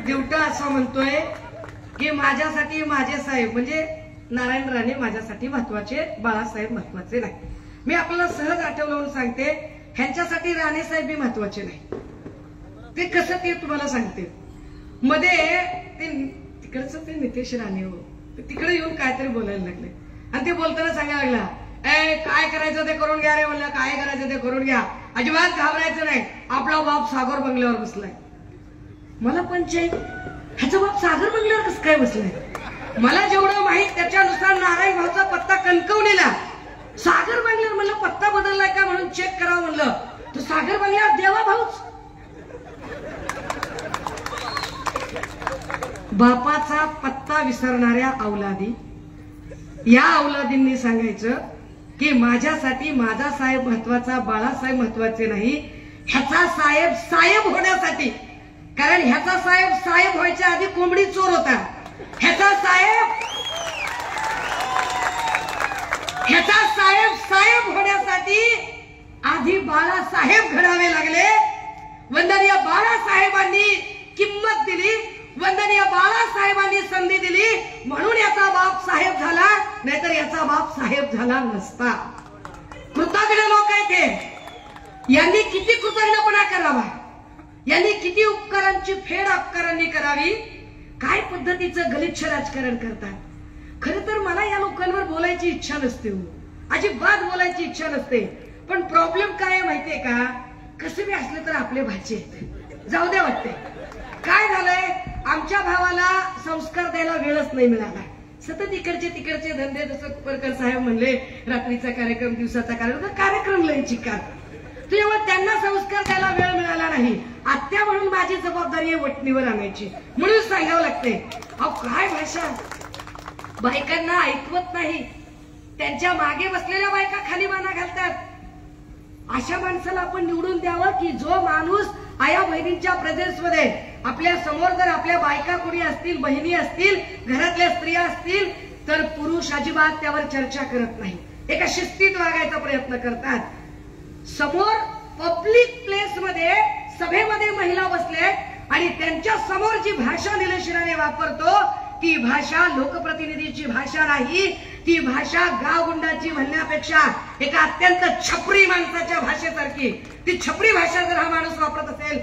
दिवटा असं म्हणतोय की माझ्यासाठी माझे साहेब म्हणजे नारायण राणे माझ्यासाठी महत्वाचे, बाळासाहेब महत्वाचे नाही. मी आपल्याला सहज आठवलं सांगते, ह्यांच्यासाठी राणे साहेब बी महत्वाचे नाही. ते कसं ते तुम्हाला सांगते. मध्ये ते तिकडचं ते नितेश राणे हो तिकडे येऊन काहीतरी बोलायला लागले आणि ते बोलताना सांगायला लागला, काय करायचं ते करून घ्या रे. म्हणलं काय करायचं ते करून घ्या, अजिबात घाबरायचं नाही. आपला बाप सागर बंगल्यावर बसलाय. मला पंचायत ह्याचा बाप सागर बंगल्यावर कसं काय बसलाय? मला जेवढं माहित त्याच्यानुसार नारायण भाऊचा पत्ता कणकवलीला, सागर बंगल्यावर. म्हणलं पत्ता बदललाय का म्हणून चेक करावं म्हणलं, तर सागर बंगल्यावर देवा भाऊच. बापाचा पत्ता विसरणाऱ्या औलादी, या औलादींनी सांगायचं की माझ्यासाठी माझा साहेब महत्वाचा, बाळासाहेब महत्वाचे नाही. ह्याचा साहेब साहेब होण्यासाठी, कारण ह्याचा साहेब साहेब व्हायच्या आधी कोंबडी चोर होता. ह्याचा साहेब साहेब होण्यासाठी आधी बाळासाहेब घडावे लागले. वंदनीय बाळासाहेबांनी किंमत दिली, वंदनीय बाळासाहेबांनी संधी दिली, म्हणून याचा बाप साहेब झाला, नाहीतर याचा बाप साहेब झाला नसता. कृतज्ञ लोक आहेत हे. यांनी किती कृतज्ञपणा करावा, यांनी किती उपकारांची फेड अपकारांनी करावी. काय पद्धतीचं गलिच्छ राजकारण करतात. खरं तर मला या लोकांवर बोलायची इच्छा नसते हो, अजिबात बोलायची इच्छा नसते. पण प्रॉब्लेम काय आहे माहितीये का, कसं बी असले तर आपले भाचे जाऊ द्या वाटते. काय झालंय, आमच्या भावाला संस्कार द्यायला वेळच नाही मिळाला. सतत इकडचे तिकडचे धंदे, जसं परकर साहेब म्हणले रात्रीचा कार्यक्रम, दिवसाचा कार्यक्रम लय चिकार, त्यामुळे त्यांना संस्कार द्यायला वेळ मिळाला नाही. आत्या म्हणून माझी जबाबदारी आहे वटणीवर आणायची, म्हणून सांगावं लागते. अहो काय भाषा, बायकांना ऐकवत नाही, त्यांच्या मागे बसलेल्या बायका खाली माना घालतात. अशा माणसाला आपण निवडून द्यावं की जो माणूस आया बहिणींच्या प्रेझेन्स मध्ये, आपल्या समोर जर आपल्या बायका कोणी असतील, बहिणी असतील, घरातल्या स्त्रिया असतील, तर पुरुष अजिबात त्यावर चर्चा करत नाही, एका शिस्तीत वागायचा प्रयत्न करतात. समोर पब्लिक प्लेस मध्ये, सभेमध्ये महिला बसले आणि त्यांच्या समोर जी भाषा निलेशराने वापरतो, ती भाषा लोकप्रतिनिधीची भाषा नाही, ती भाषा गावगुंडाची म्हणण्यापेक्षा एका अत्यंत छपरी माणसाच्या भाषेसारखी. ती छपरी भाषा जर हा माणूस वापरत असेल